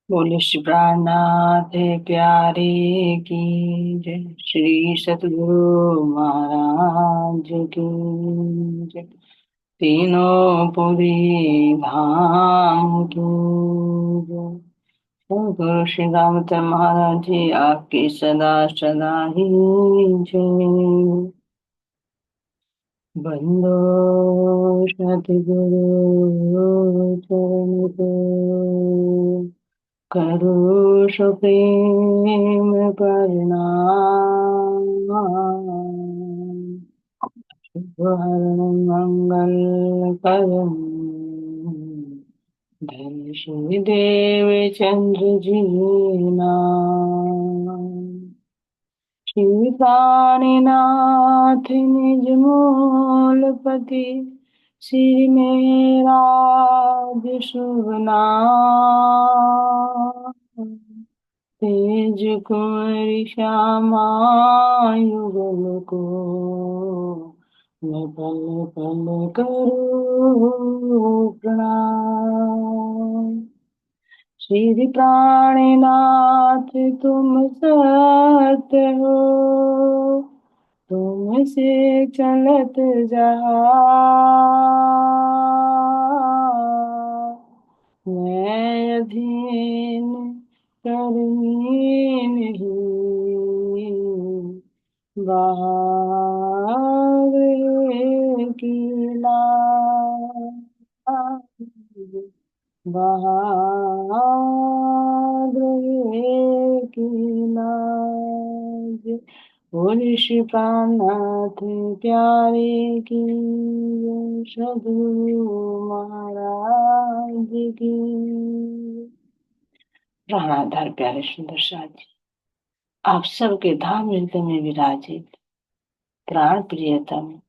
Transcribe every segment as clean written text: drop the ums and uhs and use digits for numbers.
बोले श्री प्राणनाथ प्यारे की जय। श्री सतगुरु महाराज की जय। तीनों पुरी धाम की जय। गुरु श्री रामचंद्र महाराज जी आपकी सदा सदा ही जय। बंदो सतगुरु चरण को करुष प्रेम परिणाम। शुभहरण मंगल करम धन श्री देव चंद्र जी नाम। श्री प्राणीनाथ निज मूलपति श्री मेरा शुभ नाम। तेज कुंवर श्यामा युगल को मैं पल पल करूं प्रणाम। श्री प्राणनाथ तुम सत्य हो, तुमसे चलत जहाँ। मैं अधीन करनी नहीं, बाहर की लाज। बहादुर की लाज। बोले श्री प्राणनाथ प्यारे की जय। सद्गुरु महाराज की। प्राणाधार प्यारे सुंदर साथ जी, आप सबके धाम हृदय में विराजित प्राण प्रियतम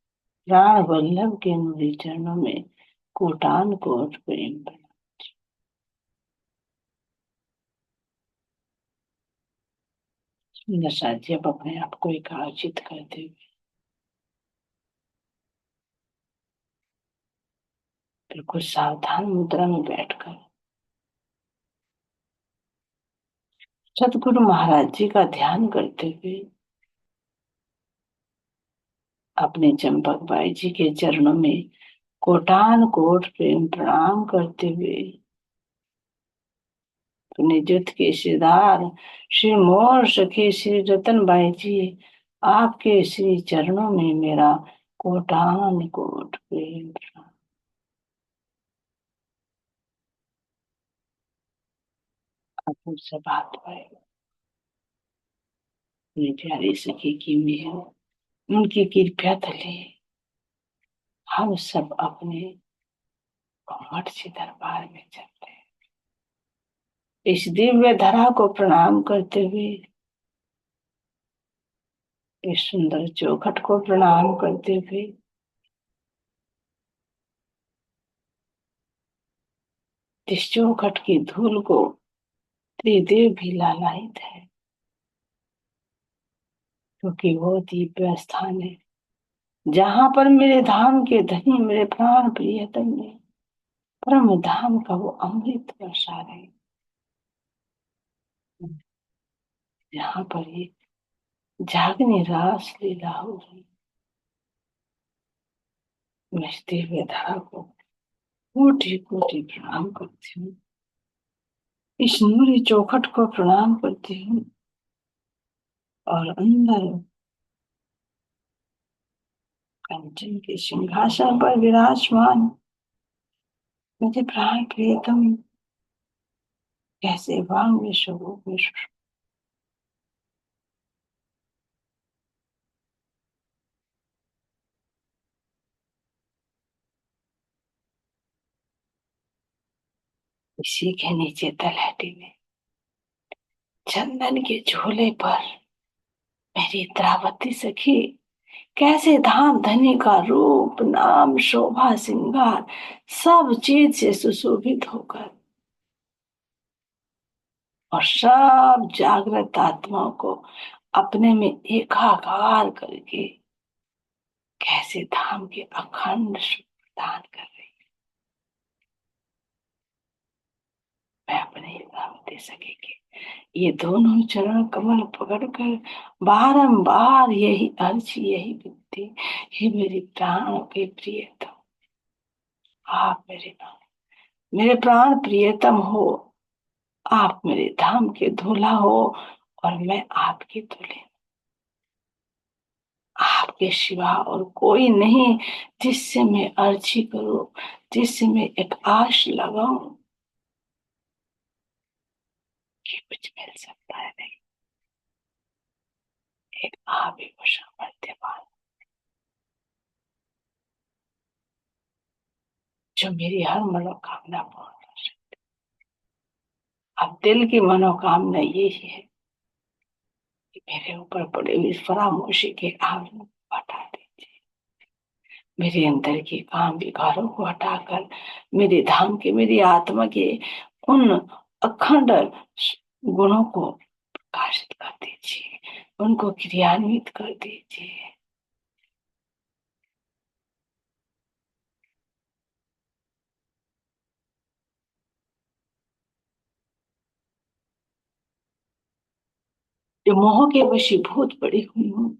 प्राण वल्लभ के अनुरी चरणों में कोटान कोट प्रेम। नशा जब अपने आप को एकाग्रचित करते हुए बिल्कुल सावधान मुद्रा में बैठकर सतगुरु महाराज जी का ध्यान करते हुए अपने चंपक बाई जी के चरणों में कोटान कोट प्रेम प्रणाम करते हुए अपने जुत के सिरदार श्री मोर सखे श्री रतन बाई जी आपके श्री चरणों में मेरा कोटान कोट प्रेम प्रणाम। आप उनसे बात पाए अपनी प्यारी सखी की मेहर उनकी कृपा तले हम सब अपने मठ से दरबार में चलते हैं। इस दिव्य धरा को प्रणाम करते हुए इस सुंदर चौखट को प्रणाम करते हुए इस चौखट की धूल को त्रिदेव भी लालायित है, क्योंकि वो दिव्य स्थान है जहां पर मेरे धाम के धनी मेरे प्राण प्रियतम ने परम धाम का वो अमृत बरसा रहे, जहां पर ये जागनी रास लीला हो रही। मैं इस दिव्य धारा को कोटि कोटि प्रणाम करती हूँ। इस नूरी चौखट को प्रणाम करती हूँ और अंदर कंचन के सिंहासन पर विराजमान मुझे प्राण प्रियतम कैसे वांग में स्वरूप में इसी के नीचे तलहटी में चंदन के झोले पर मेरी द्रावती सखी कैसे धाम धनी का रूप नाम शोभा श्रृंगार सब चीज से सुशोभित होकर और सब जागृत आत्माओं को अपने में एकाकार करके कैसे धाम के अखंड सुख प्रदान कर रही। मैं अपने दे सकेंगे। ये दोनों चरण कमल पकड़कर बारंबार यही अर्ज, यही विनती, हे मेरी प्राण के प्रियतम, आप मेरे प्राण प्रियतम हो, आप मेरे धाम के दूल्हा हो और मैं आपकी दुल्हन। आपके सिवा और कोई नहीं जिससे मैं अर्जी करूं, जिससे मैं एक आश लगाऊं कि कुछ मिल सकता है। नहीं, एक आप ही को सामर्थ्यवान, जो मेरी हर मनोकामना पूर्ण कर सकते। अब दिल की मनोकामना यही है कि मेरे ऊपर पड़े हुए इस फरामोशी के आवरण को हटा दीजिए, मेरे अंदर के काम विकारों को हटाकर मेरे धाम के, मेरी आत्मा के उन अखंड गुणों को प्रकाशित कर दीजिए, उनको क्रियान्वित कर दीजिए। जो मोह के वशीभूत पड़ी हुई हूँ,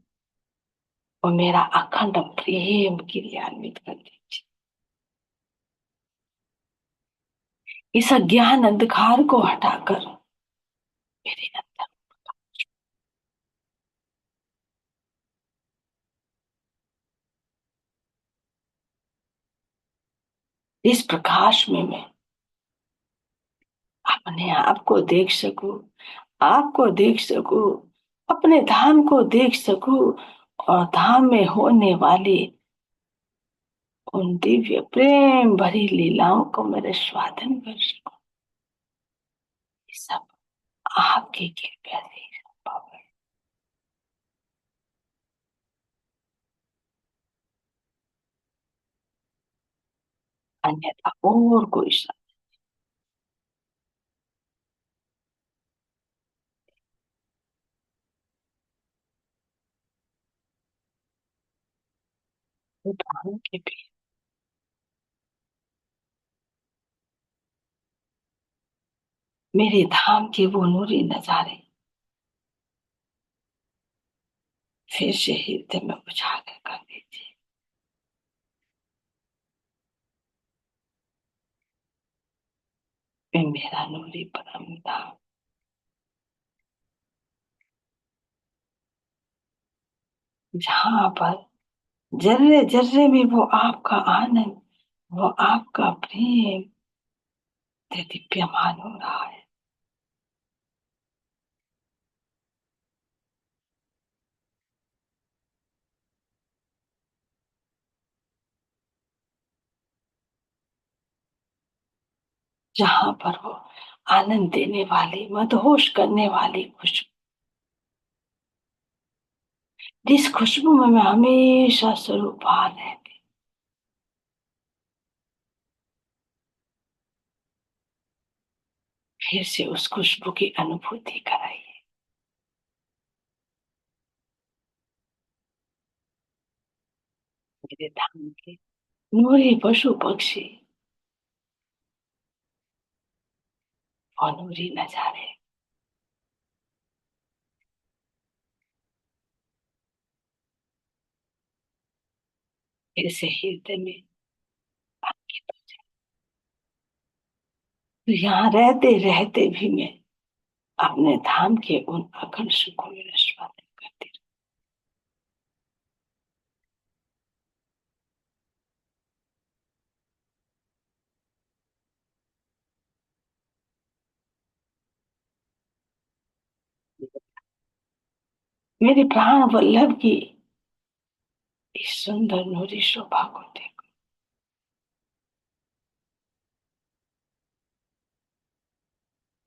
और मेरा अखंड प्रेम क्रियान्वित कर दीजिए। इस अज्ञान अंधकार को हटाकर मेरे अंदर इस प्रकाश में मैं अपने आप को देख सकूं, आपको देख सकूं, अपने धाम को देख सकूं, और धाम में होने वाली उन दिव्य प्रेम भरी लीलाओं को मेरे स्वाधीन कर सकूं। ये सब आपकी कृपा से ही संभव है। अन्यथा और कोई धाम के भी मेरे धाम के वो नूरी नजारे फिर से हृदय में उजागर कर दीजिए। वे मेरा नूरी परम धाम, जहां पर जर्रे जर्रे में वो आपका आनंद, वो आपका प्रेम दीप्यमान हो रहा है। जहां पर वो आनंद देने वाली, मदहोश करने वाली खुशबू, जिस खुशबू में मैं हमेशा स्वरूपान रहती, फिर से उस खुशबू की अनुभूति कराइए। मेरे धाम के नूरी पशु पक्षी और नूरी नजारे फिर से हृदय में अंकित हो जाए। तो यहाँ रहते रहते भी मैं अपने धाम के उन अखंड सुखों में स्वागत करती रहूं। मेरे प्राण वल्लभ की इस सुंदर नूरी शोभा को देखो,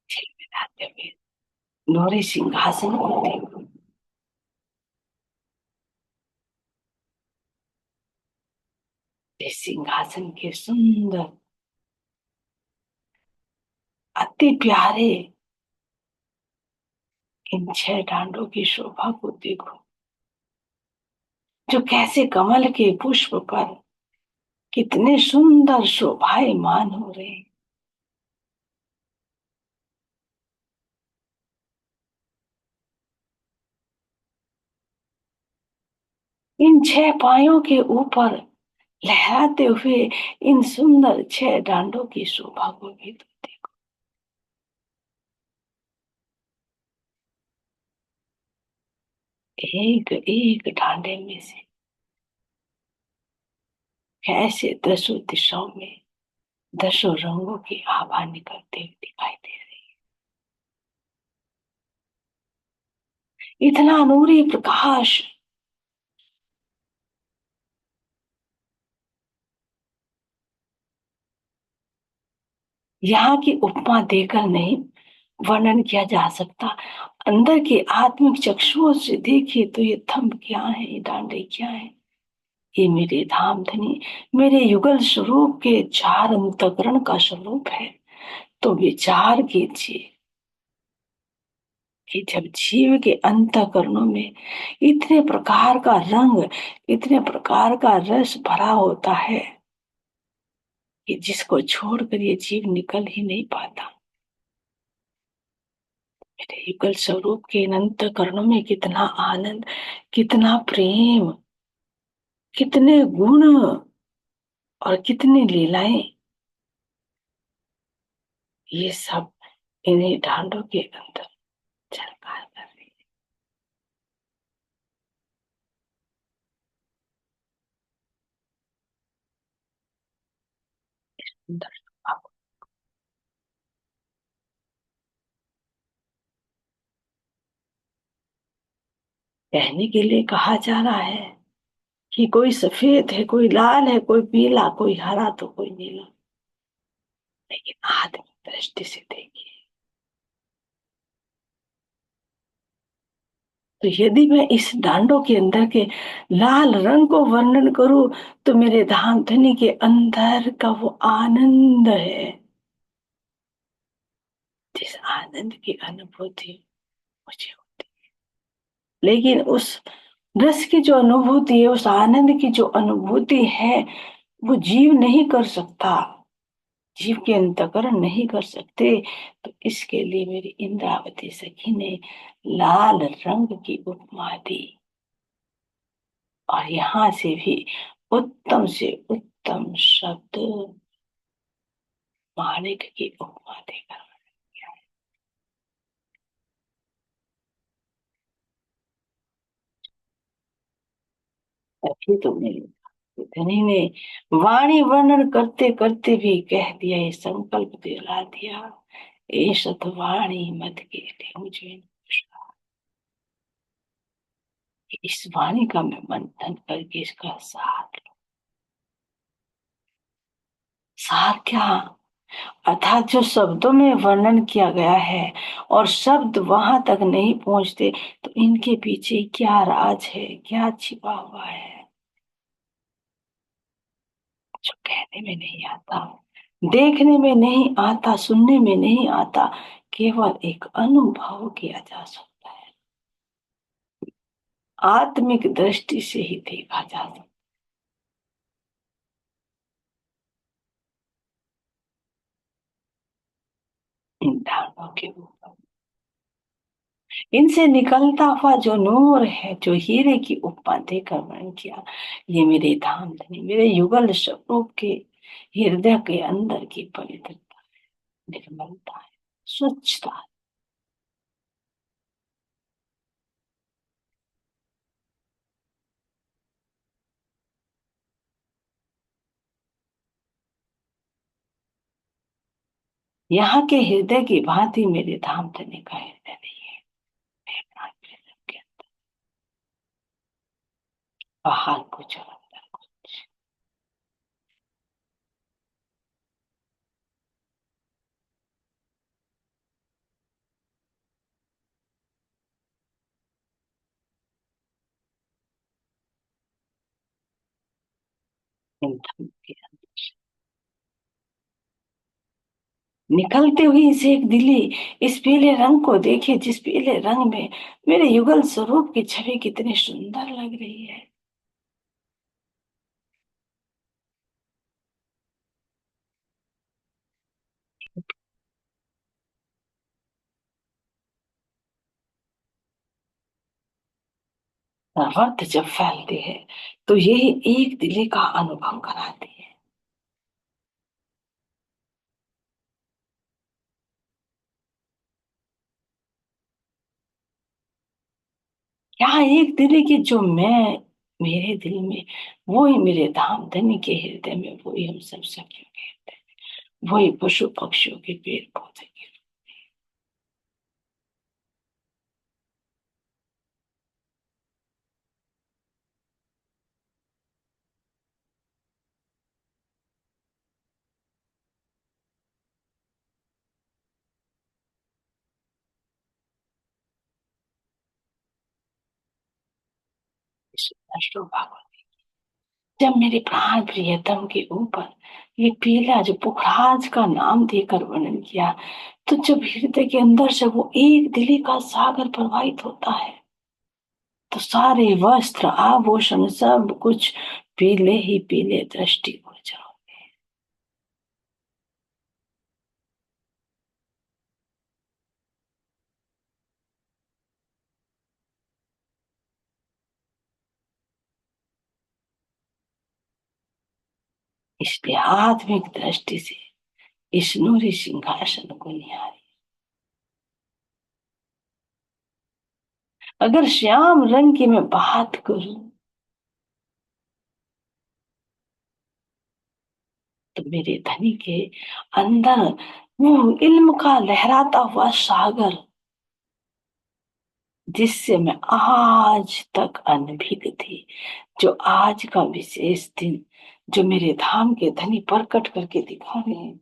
झिलमिलाते हुए नूरी सिंहासन को देखो, इस सिंहासन के सुंदर अति प्यारे इन 6 डांडों की शोभा को देखो, जो कैसे कमल के पुष्प पर कितने सुंदर शोभायमान हो रहे हैं। इन 6 पायों के ऊपर लहराते हुए इन सुंदर 6 डांडों की शोभा को भी तो देखो। एक एक डांडे में से कैसे दसों दिशाओं में दसों रंगों की आभा निकलते हुए दिखाई दे रही। इतना नूरी प्रकाश यहाँ की उपमा देकर नहीं वर्णन किया जा सकता। अंदर के आत्मिक चक्षुओं से देखिए तो ये थंब क्या है, ये डांडे क्या है, ये मेरे धाम धनी मेरे युगल स्वरूप के 4 अंतःकरण का स्वरूप है। तो विचार कीजिए कि जब जीव के अंतःकरणों में इतने प्रकार का रंग, इतने प्रकार का रस भरा होता है कि जिसको छोड़कर ये जीव निकल ही नहीं पाता। मेरे युगल स्वरूप के इन अंतःकरणों में कितना आनंद, कितना प्रेम, कितने गुण और कितनी लीलाएं, ये सब इन्हीं ढांडों के अंदर झलकार कर रही है। अब कहने के लिए कहा जा रहा है कि कोई सफेद है, कोई लाल है, कोई पीला, कोई हरा, तो कोई नीला। लेकिन आत्मिक दृष्टि से देखिए तो यदि मैं इस डांडों के अंदर के लाल रंग को वर्णन करूं तो मेरे धाम धनी के अंदर का वो आनंद है, जिस आनंद की अनुभूति मुझे होती। लेकिन उस रस की जो अनुभूति है, उस आनंद की जो अनुभूति है, वो जीव नहीं कर सकता, जीव के अंतःकरण नहीं कर सकते। तो इसके लिए मेरी इंद्रावती सखी ने लाल रंग की उपमा दी। और यहाँ से भी उत्तम से उत्तम शब्द माणिक की उपमा देकर तभी तो मेरी धनी ने वाणी वर्णन करते करते भी कह दिया, ये संकल्प दिला दिया, ये सतवाणी मत के लिए मुझे इस वाणी का मैं मंथन करके इसका सार क्या, अर्थात जो शब्दों में वर्णन किया गया है और शब्द वहां तक नहीं पहुंचते, तो इनके पीछे क्या राज है, क्या छिपा हुआ है, जो कहने में नहीं आता, देखने में नहीं आता, सुनने में नहीं आता, केवल एक अनुभव किया जा सकता है, आत्मिक दृष्टि से ही देखा जा सकता है। इन धारणों के ऊपर इनसे निकलता हुआ जो नूर है, जो हीरे की उपमा देकर वर्णन किया, ये मेरे धाम धनी मेरे युगल स्वरूप के हृदय के अंदर की पवित्रता, निर्मलता है, स्वच्छता है। यहाँ के हृदय की भांति मेरे धाम धनी का हृदय नहीं है। देखना हृदय के बाहर कुछ और अंदर कुछ। इन धन के अंदर से निकलते हुई इस एक दिली इस पीले रंग को देखिए, जिस पीले रंग में मेरे युगल स्वरूप की छवि कितनी सुंदर लग रही है। सर्वत्र जब फैलती है तो यही एक दिली का अनुभव कराती है। यहाँ एक दिली की जो मैं मेरे दिल में, वो ही मेरे धाम धनी के हृदय में, वो ही हम सब सखियों के हृदय में, वही पशु पक्षियों के पेड़ पौधे के। शोभा को, जब मेरे प्राण प्रियतम के ऊपर ये पीला जो पुखराज का नाम देकर वर्णन किया, तो जब हृदय के अंदर से वो एक दिली का सागर प्रवाहित होता है, तो सारे वस्त्र आभूषण सब कुछ पीले ही पीले दृष्टि हो जाओ। इसलिए आत्मिक दृष्टि से इस नूरी सिंहासन को निहारी। अगर श्याम रंग की मैं बात करूं, तो मेरे धनी के अंदर वो इल्म का लहराता हुआ सागर, जिससे मैं आज तक अनभिग थी, जो आज का विशेष दिन जो मेरे धाम के धनी प्रकट करके दिखा रहे हैं,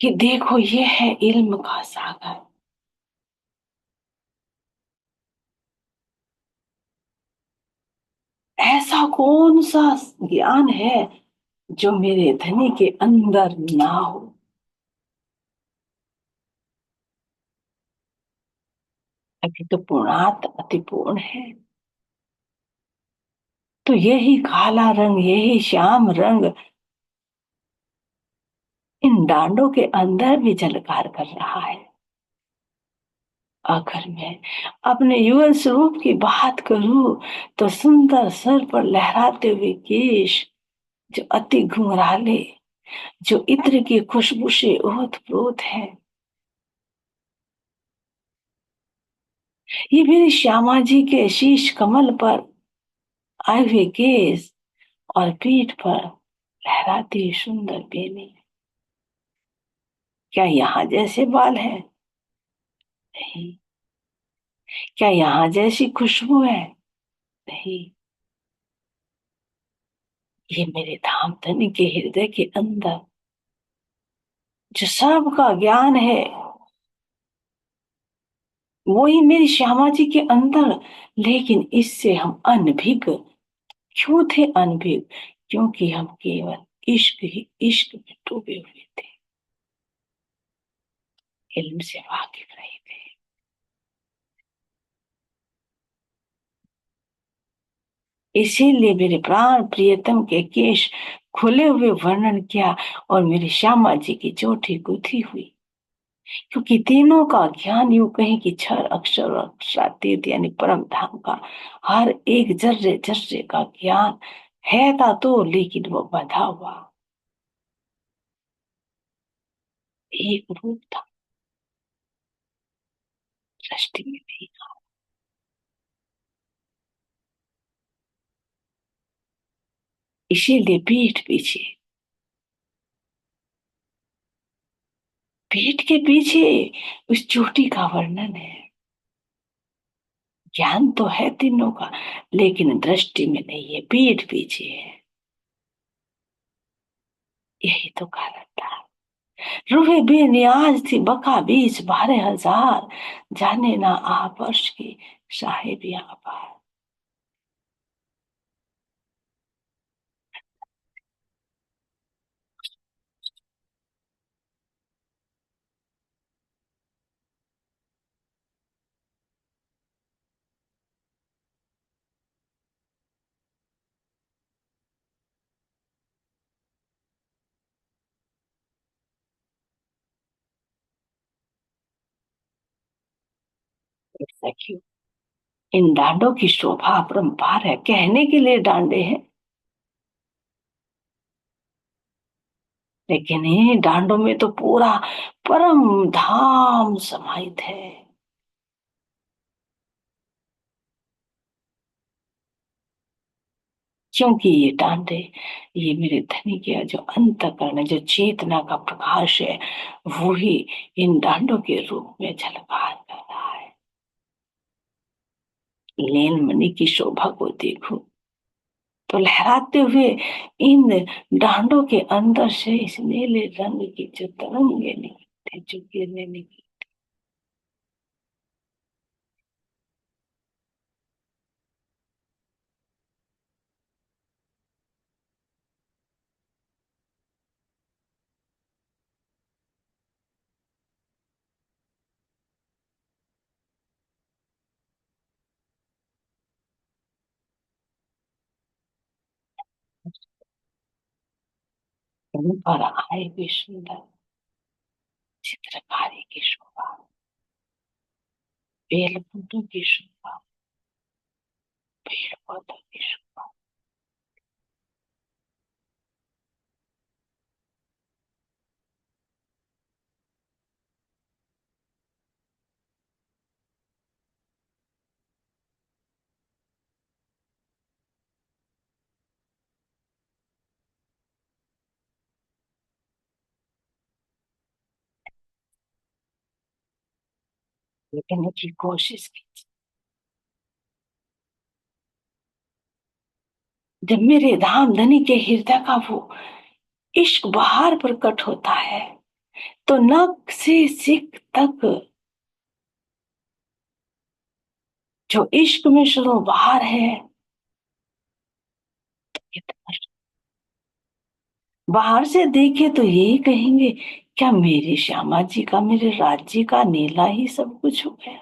कि देखो ये है इल्म का सागर। ऐसा कौन सा ज्ञान है जो मेरे धनी के अंदर ना हो। अभी तो पूर्णात अति पूर्ण है। तो यही काला रंग, यही श्याम रंग इन डांडों के अंदर भी झलकार कर रहा है। अगर मैं अपने युगल स्वरूप की बात करूं, तो सुंदर सर पर लहराते हुए केश, जो अति घुंघराले, जो इत्र की खुशबू से ओत प्रोत है, ये मेरी श्यामा जी के शीश कमल पर आए हुए केस, और पीठ पर लहराती सुंदर बेनी। क्या यहाँ जैसे बाल है? नहीं। क्या यहाँ जैसी खुशबू है? नहीं। ये मेरे धाम धनी के हृदय के अंदर जो सबका ज्ञान है, वो ही मेरी श्यामा जी के अंदर। लेकिन इससे हम अनभिग क्यों थे? अनभिग क्योंकि हम केवल इश्क ही इश्क में डूबे हुए थे, इल्म से वाकिफ नहीं थे। इसीलिए मेरे प्राण प्रियतम के केश खुले हुए वर्णन किया, और मेरी श्यामा जी की चोटी गुथी हुई। क्योंकि तीनों का ज्ञान यूं कहें कि क्षर अक्षर और अक्षरातीत यानी परम धाम का हर एक जर्रे जर्रे का ज्ञान है था, तो लेकिन वो बंधा हुआ एक रूप था, सृष्टि में भी। इसीलिए पीठ के पीछे उस चोटी का वर्णन है। ज्ञान तो है तीनों का, लेकिन दृष्टि में नहीं है, पीठ पीछे है। यही तो कारण था। रूहे बेनियाज थी बका बीच 12,000, जाने ना आप वर्ष की साहेब यहाँ पर। ऐसा क्यों? इन डांडों की शोभा अपरंपार है, कहने के लिए डांडे हैं, लेकिन इन डांडों में तो पूरा परम धाम समाहित है। क्योंकि ये डांडे, ये मेरे धनी के जो अंतःकरण है, जो चेतना का प्रकाश है, वो ही इन डांडों के रूप में झलकार कर रहा है। लीन मणि की शोभा को देखो तो लहराते हुए इन डांडों के अंदर से इस नीले रंग की जो तरंगे निकलते, जो गिरने निकलती, उन पर आए भी सुंदर चित्रकारी की शोभा, बेल फूलों की शोभा, पेड़ पौधों की शोभा। लेकिन की कोशिश की, जब मेरे धाम धनी के हृदय का वो इश्क बहार प्रकट होता है, तो नख से सिख तक जो इश्क में सरोबार है, बाहर से देखे तो यही कहेंगे, क्या मेरी श्यामा जी का, मेरे राज्य का नीला ही सब कुछ हो गया?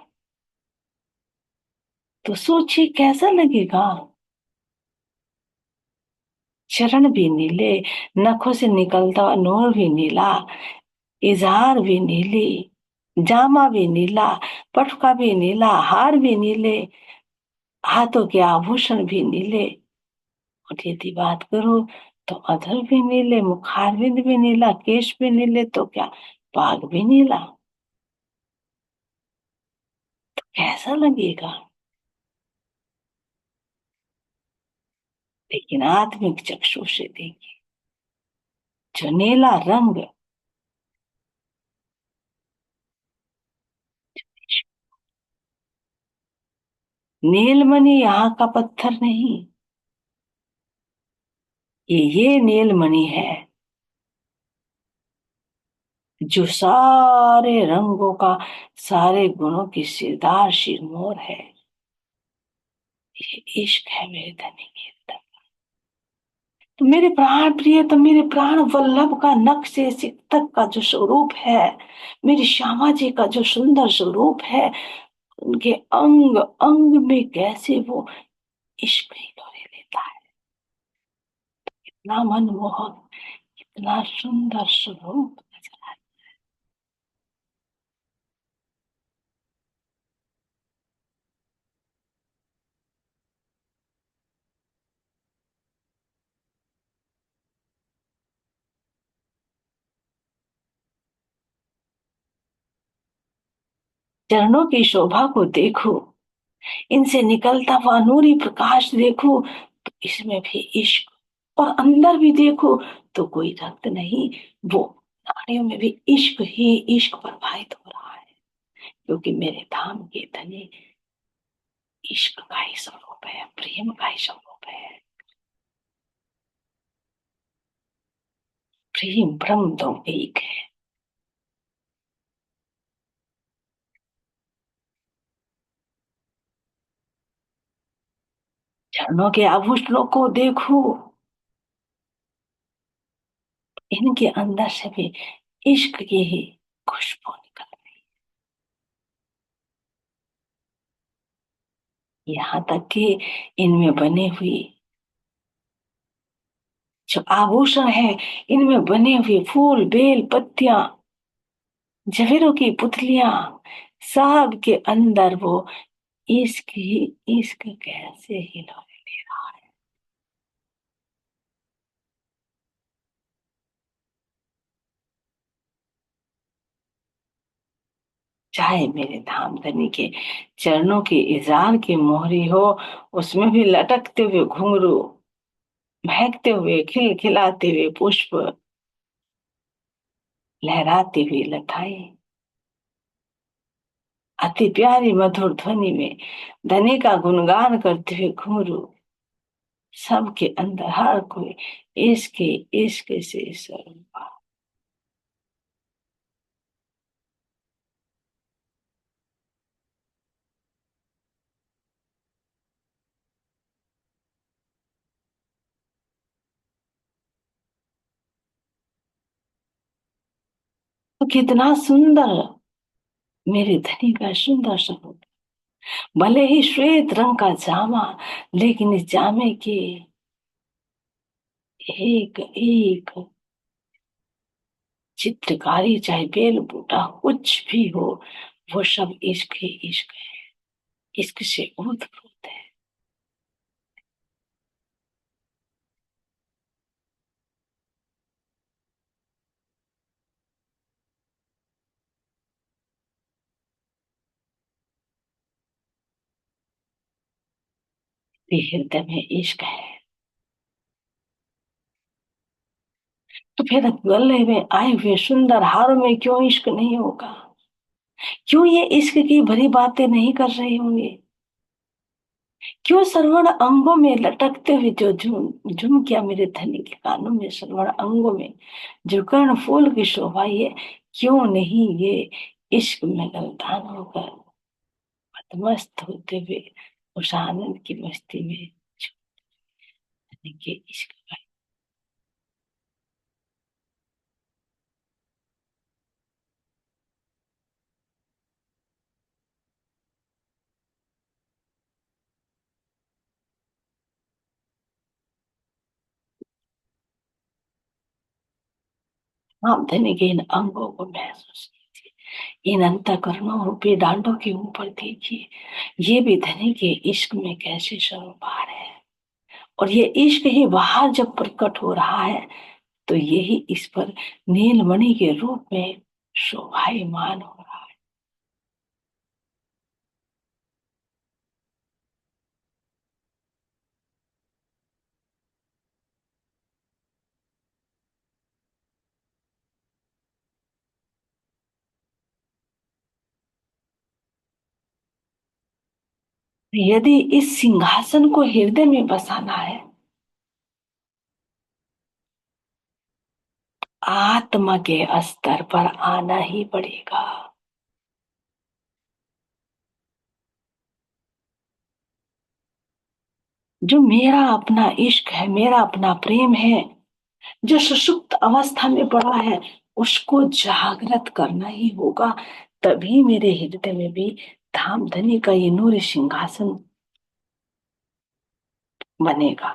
तो सोचिए कैसा लगेगा। चरण भी नीले, नखों से निकलता हुआ नूर भी नीला, इजहार भी नीली, जामा भी नीला, पटका भी नीला, हार भी नीले, हाथों के आभूषण भी नीले। और यदि बात करूं तो अधर भी नीले, मुखारविंद भी नीला, केश भी नीले, तो क्या पाग भी नीला। कैसा लगेगा? लेकिन आत्मिक चक्षु से देखिए, जो नीला रंग, नीलमणि यहाँ का पत्थर नहीं, ये नीलमणि है जो सारे रंगों का, सारे गुणों की सिरदार सिरमौर है। ये इश्क है मेरे धनी के अंदर। तो मेरे प्राण प्रिय, तो मेरे प्राण वल्लभ का नख से सिर तक का जो स्वरूप है, मेरी श्यामा जी का जो सुंदर स्वरूप है, उनके अंग अंग में कैसे वो इश्क ही डोरे लेता है। इतना मनमोहक, इतना सुंदर स्वरूप नजर आता है। चरणों की शोभा को देखो, इनसे निकलता हुआ नूरी प्रकाश देखो, तो इसमें भी इश्क। और अंदर भी देखो तो कोई रक्त नहीं, वो नाड़ियों में भी इश्क ही इश्क प्रवाहित हो रहा है। क्योंकि मेरे धाम के धनी इश्क का ही स्वरूप है, प्रेम का ही स्वरूप है। प्रेम ब्रह्म तो एक है। चरणों के आभूषणों को देखो, इनके अंदर से भी इश्क की ही खुशबू निकल रही है। यहाँ तक कि इनमें बने हुए जो आभूषण है, इनमें बने हुए फूल बेल पत्तियां, जवेरों की पुतलियां, सबके अंदर वो इश्क ही इश्क कैसे हिलोरे ले रहा है। चाहे मेरे धाम धनी के चरणों की इजार की मोहरी हो, उसमें भी लटकते हुए घुंघरू, महकते हुए खिलखिलाते हुए पुष्प, लहराती हुई लताएं, अति प्यारी मधुर ध्वनि में धनी का गुणगान करते हुए घुंघरू, सबके अंदर हर कोई इश्क इश्क से सर्वा। तो कितना सुंदर मेरे धनी का सुंदर स्वरूप। भले ही श्वेत रंग का जामा, लेकिन इस जामे की एक एक चित्रकारी, चाहे बेल बूटा कुछ भी हो, वो सब इश्क ही इश्क है, इश्क से ओतप्रोत है। ये हृदय में इश्क है। तो फिर गले में आए हुए सुंदर हारों में क्यों इश्क नहीं होगा? क्यों ये इश्क की भरी बातें नहीं कर रहे होंगे? क्यों श्रवण अंगों में लटकते हुए जो झुम झुम किया मेरे धनी के कानों में, श्रवण अंगों में जो कर्ण फूल की शोभा, ये क्यों नहीं ये इश्क में गलतान होकर मस्त होते हुए उस आनंद की मस्ती में झूमने के इश्क का। आप धनी के इन अंगों को महसूस कीजिए, इन अंतःकरणों रूपी डांडों के ऊपर देखिए, ये भी धनी के इश्क में कैसे सरोकार है। और ये इश्क ही बाहर जब प्रकट हो रहा है, तो यही इस पर नीलमणि के रूप में शोभायमान हो रहा है। यदि इस सिंहासन को हृदय में बसाना है, आत्मा के स्तर पर आना ही पड़ेगा। जो मेरा अपना इश्क है, मेरा अपना प्रेम है, जो सुषुप्त अवस्था में पड़ा है, उसको जागृत करना ही होगा। तभी मेरे हृदय में भी धाम धनी का ये नूर सिंहासन बनेगा।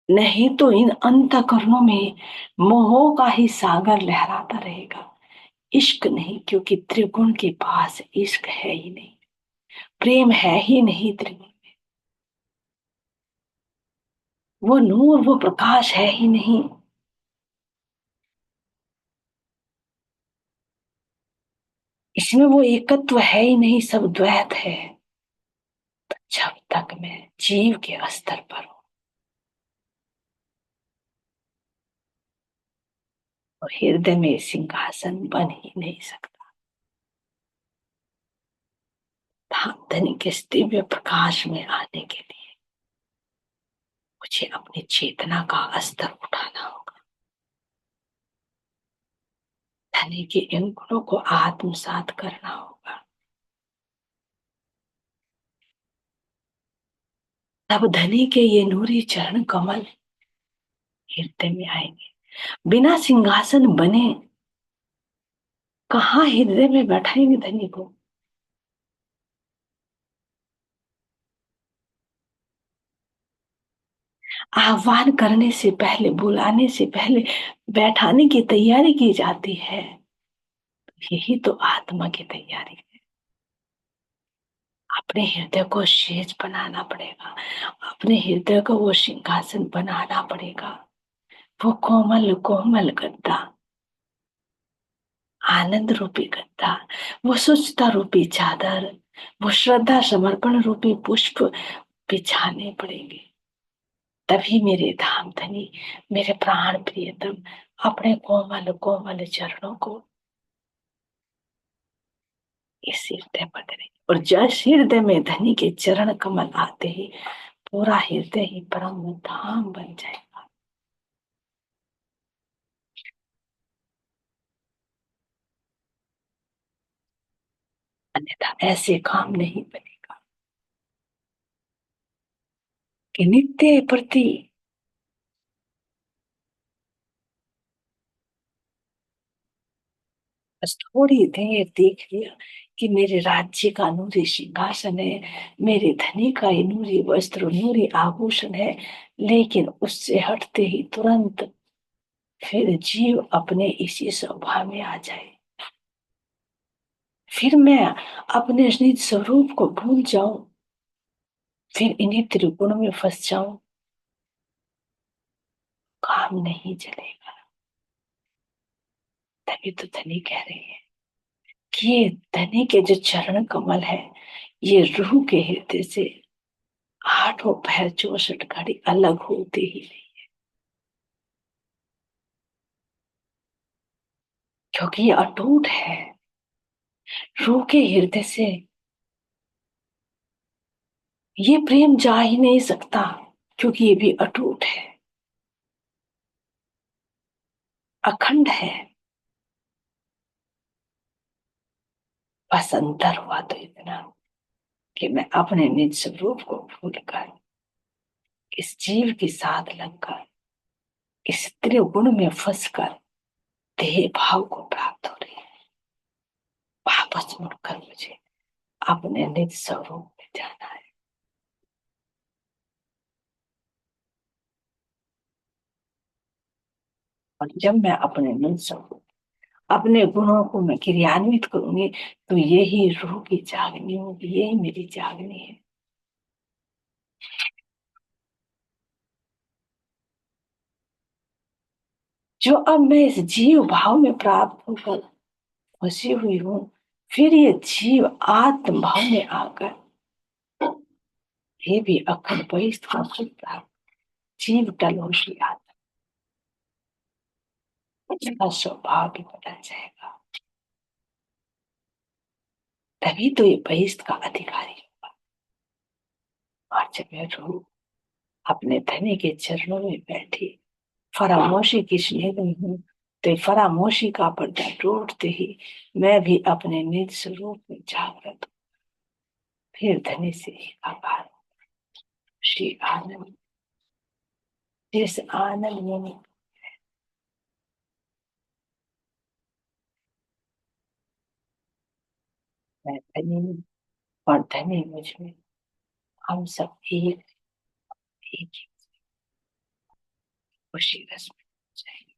नहीं तो इन अंतःकरणों में मोह का ही सागर लहराता रहेगा, इश्क नहीं, क्योंकि त्रिगुण के पास इश्क है ही नहीं, प्रेम है ही नहीं त्रिगुण। वो नूर, वो प्रकाश है ही नहीं। इसमें वो एकत्व है ही नहीं, सब द्वैत है। जब तक मैं जीव के स्तर पर हूं, तो हृदय में सिंहासन बन ही नहीं सकता। धनी के दिव्य प्रकाश में आने के लिए मुझे अपनी चेतना का स्तर उठाना होगा। धनी के इन गुणों को आत्मसात करना होगा। तब धनी के ये नूरी चरण कमल हृदय में आएंगे। बिना सिंहासन बने कहाँ हृदय में बैठाएंगे धनी को? आह्वान करने से पहले, बुलाने से पहले बैठाने की तैयारी की जाती है। यही तो आत्मा की तैयारी है। अपने हृदय को शेष बनाना पड़ेगा, अपने हृदय को वो सिंहासन बनाना पड़ेगा, वो कोमल कोमल गद्दा, आनंद रूपी गद्दा, वो स्वच्छता रूपी चादर, वो श्रद्धा समर्पण रूपी पुष्प बिछाने पड़ेंगे। तभी मेरे धाम धनी, मेरे प्राण प्रियतम अपने कोमल कोमल चरणों को इस हृदय पर करेंगे। और जस हृदय में धनी के चरण कमल आते ही पूरा हृदय ही परम धाम बन जाएगा। अन्यथा ऐसे काम नहीं बनेगा कि नित्य प्रति बस थोड़ी देर देख लिया कि मेरे राज्य का नूरी सिंहासन है, मेरे धनी का ये नूरी वस्त्र नूरी आभूषण है, लेकिन उससे हटते ही तुरंत फिर जीव अपने इसी स्वभाव में आ जाए, फिर मैं अपने निज स्वरूप को भूल जाऊं, फिर इन्हीं त्रिगुण में फंस जाऊं, काम नहीं चलेगा। तभी तो धनी कह रहे हैं कि ये धनी के जो चरण कमल है, ये रूह के हृदय से आठों पहर 64 घड़ी अलग होते ही नहीं, क्योंकि ये अटूट है। रूह के हृदय से ये प्रेम जा ही नहीं सकता, क्योंकि ये भी अटूट है, अखंड है। बस अंतर हुआ तो इतना कि मैं अपने निज स्वरूप को भूलकर इस जीव के साथ लगकर इस त्रिगुण में फंसकर देह भाव को प्राप्त हो रही है। वापस मुड़कर मुझे अपने निज स्वरूप में जाना है। और जब मैं अपने निज स्वरूप, अपने गुणों को मैं क्रियान्वित करूंगी, तो यही रूह की जागनी होगी, यही मेरी जागनी है। जो अब मैं इस जीव भाव में प्राप्त होकर फंसी हुई हूँ, फिर ये जीव आत्म भाव में आकर ये भी अखंड बहिष्ठ का सुख प्राप्त, जीव टलोशी आत्मा, इसका स्वभाव भी बदल जाएगा। तभी तो ये बहिष्ठ का अधिकारी होगा। और जब मैं रूह अपने धनी के चरणों में बैठी फरामोशी की स्नेह में हूँ, तो फरामोशी का पर्दा टूटते ही मैं भी अपने निज स्वरूप में जागृत हूँ। फिर धनी से एकाकार श्री आनंद, जिस आनंद में मैं धनी हूँ और धनी मुझ में, हम सब एक एक ही खुशी रस में जाएंगे।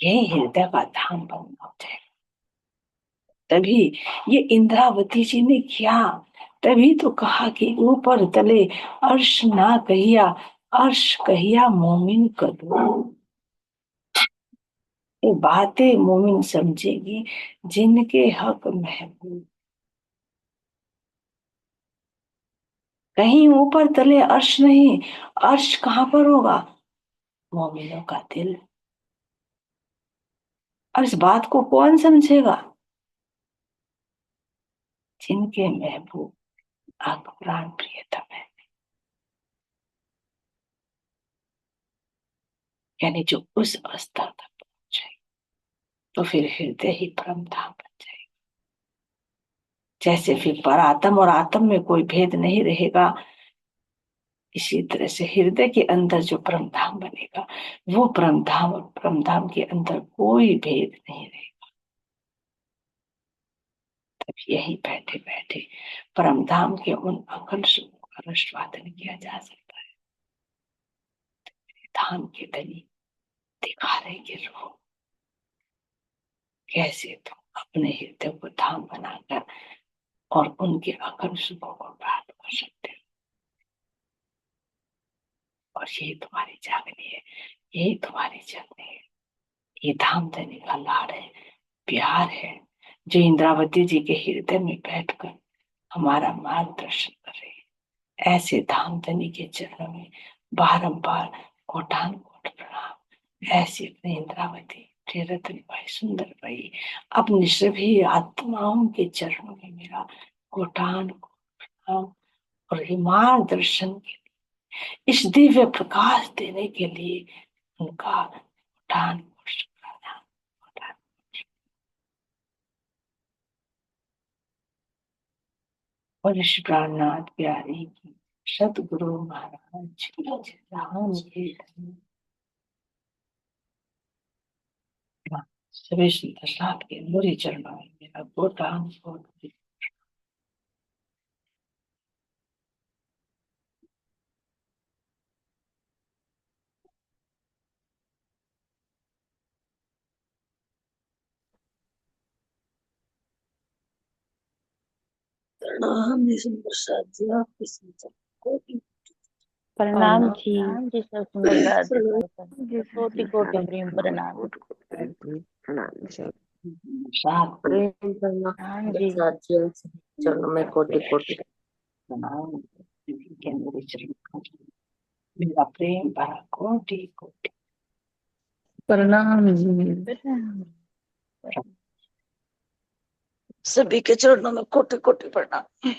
यही हृदय का धाम बनना हो जाएगा। तभी ये इंद्रावती जी ने किया, तभी तो कहा कि ऊपर तले अर्श ना कहिया, अर्श कहिया मोमिन कदू। ये बातें मोमिन समझेगी जिनके हक महबूब। कहीं ऊपर तले अर्श नहीं, अर्श कहाँ पर होगा? मोमिनों का दिल। और इस बात को कौन समझेगा? जिनके महबूब आग प्राण प्रियतम है, यानी जो उस अवस्था तक पहुंचे, तो फिर हृदय ही परम धाम बन जाएगा। जैसे फिर पर आत्म और आत्म में कोई भेद नहीं रहेगा, इसी तरह से हृदय के अंदर जो परम धाम बनेगा, वो परम धाम और परम धाम के अंदर कोई भेद नहीं रहेगा। यही बैठे बैठे परम धाम के उन अकल सुखों का रसवादन किया जा सकता है। धाम के धनी दिखा रहे कि रूह कैसे तुम अपने हृदय को धाम बनाकर और उनके अकल सुखों को प्राप्त कर सकते हो। और यही तुम्हारी जागनी है, यही तुम्हारी जगनी है। ये धाम धनी का लाड़ है, प्यार है, जो इंद्रावती जी के हृदय में बैठकर हमारा मार्गदर्शन कर रही है। ऐसे धाम धनी के चरणों में बारंबार कोटान कोट प्रणाम। ऐसी अपनी इंद्रावती प्रियरत्न भाई सुंदर भाई अपनी सभी आत्माओं के चरणों में मेरा कोटान कोट प्रणाम। और ये मार्गदर्शन के इस दिव्य प्रकाश देने के लिए उनका कोटान कोट शुक्राना। कोटान। और इस प्राणनाथ प्यारी की सतगुरु महाराज की राम के धन्य सभी संतोषनाथ के मुरी चरणों में मेरा कोटान कोट प्रणाम निशिम प्रसाद जी, आपकी संतन को प्रणाम जी जी सर सुंदर कोटि कोटि प्रेम प्रणाम प्रणाम जी। साथ प्रेम करना प्रणाम जी प्रसाद जी, चरणों में कोटि कोटि प्रणाम के मुरी चरणों में मेरा प्रेम भरा कोटि कोटि प्रणाम जी। सभी के चरणों में कोटि कोटि प्रणाम।